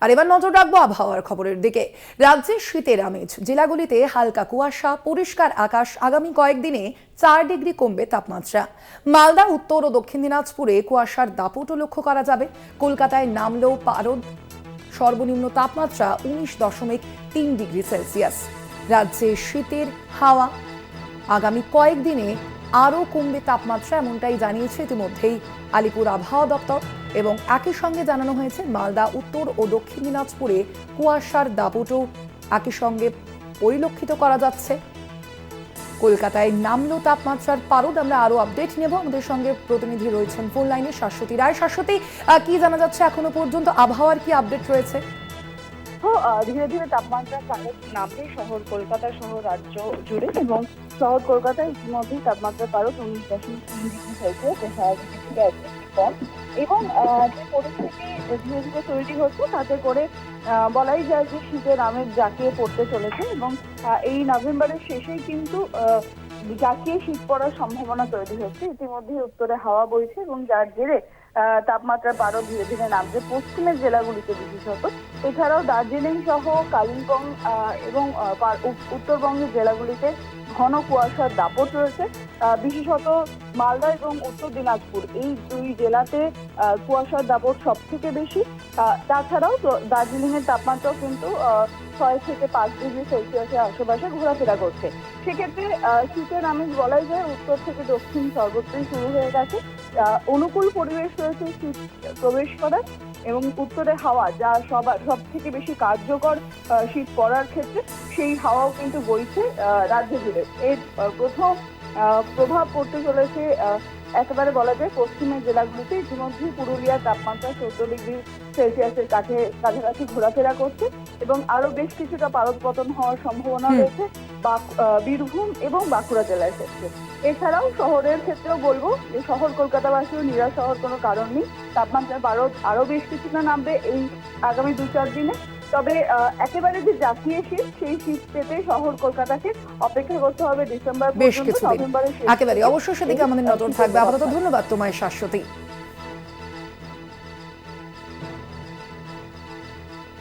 আর এবার নজর রাখবো আবহাওয়ার খবরের দিকে। রাজ্যে শীতের আমেজ, জেলাগুলিতে হালকা কুয়াশা, পরিষ্কার আকাশ। আগামী কয়েকদিনে 4 ডিগ্রি কমবে তাপমাত্রা। মালদা, উত্তর ও দক্ষিণ দিনাজপুরে কুয়াশার দাপটও লক্ষ্য করা যাবে। কলকাতায় নামলেও পারদ, সর্বনিম্ন তাপমাত্রা 19.3 ডিগ্রি সেলসিয়াস। রাজ্যে শীতের হাওয়া, আগামী কয়েকদিনে আরও কমবে তাপমাত্রা, এমনটাই জানিয়েছে ইতিমধ্যেই আলিপুর আবহাওয়া দপ্তর। এবং একই সঙ্গে জানানো হয়েছে মালদা, উত্তর ও দক্ষিণ দিনাজপুরে কুয়াশার দাপটও একই সঙ্গে পরিলক্ষিত করা যাচ্ছে। কলকাতায় নামলো তাপমাত্রার পারদ। আমরা আরো আপডেট নেব, আমাদের সঙ্গে প্রতিনিধি রয়েছেন ফোন লাইনে শাশ্বতী রায়। শাশ্বতী, কি জানা যাচ্ছে এখনো পর্যন্ত, আবহাওয়ার কি আপডেট রয়েছে? তো ধীরে ধীরে তাপমাত্রা নামবে শহর কলকাতা সহ রাজ্য জুড়ে, এবং শহর কলকাতায় ইতিমধ্যেই তাপমাত্রা পারদ 19.3 ডিগ্রি সেলসিয়াস, স্বাভাবিক থেকে একটু কম। এবং যে পরিস্থিতি ধীরে ধীরে তৈরি হচ্ছে তাতে করে বলাই যায় যে শীতের আমেজ জাঁকিয়ে পড়তে চলেছে, এবং এই নভেম্বরের শেষেই কিন্তু জাঁকিয়ে শীত পড়ার সম্ভাবনা তৈরি হচ্ছে। ইতিমধ্যে উত্তরে হাওয়া বইছে এবং যার জেরে তাপমাত্রা পারদ ধীরে ধীরে নামছে পশ্চিমের জেলাগুলিতে বিশেষত। এছাড়াও দার্জিলিং সহ কালিম্পং এবং উত্তরবঙ্গের জেলাগুলিতে ঘন কুয়াশার দাপট রয়েছে। বিশেষত মালদা এবং উত্তর দিনাজপুর, এই দুই জেলাতে কুয়াশার দাপট সব থেকে বেশি। তাছাড়াও দার্জিলিং এর তাপমাত্রাও কিন্তু 6 থেকে 5 ডিগ্রি সেলসিয়াসের আশেপাশে ঘোরাফেরা করছে। সেক্ষেত্রে শীতের আমেজ বলাই যায় উত্তর থেকে দক্ষিণ সর্বত্রই শুরু হয়ে গেছে। অনুকূল পরিবেশ রয়েছে শীত প্রবেশ করার, এবং উত্তরে হাওয়া যা সব থেকে বেশি কার্যকর শীত পড়ার ক্ষেত্রে, সেই হাওয়াও কিন্তু বইছে রাজ্য জুড়ে। এর প্রথম প্রভাব পড়তে চলেছে একেবারে বলা যায় পশ্চিমের জেলাগুলিতে। ইতিমধ্যেই পুরুলিয়ার তাপমাত্রা 14 ডিগ্রি সেলসিয়াসের কাছাকাছি ঘোরাফেরা করছে, এবং আরো বেশ কিছুটা পারদ পতন হওয়ার সম্ভাবনা রয়েছে বীরভূম এবং বাঁকুড়া জেলার ক্ষেত্রে। এছাড়াও শহরের ক্ষেত্রেও বলবো যে শহর কলকাতাবাসীও নিরাশ হওয়ার কোনো কারণ নেই। তাপমাত্রার পারদ আরো বেশ কিছুটা নামবে এই আগামী 2-4 দিনে। তবে একেবারে যে জাঁকিয়ে শীত, সেই শীত পেতে শহর কলকাতাকে অপেক্ষা করতে হবে ডিসেম্বর বেশ পর্যন্ত। কিছুদিন নভেম্বরের শেষ একেবারে অবশ্যই সেদিকে আমাদের নজর থাকবে। আপাতত ধন্যবাদ তোমায় শাশ্বতী।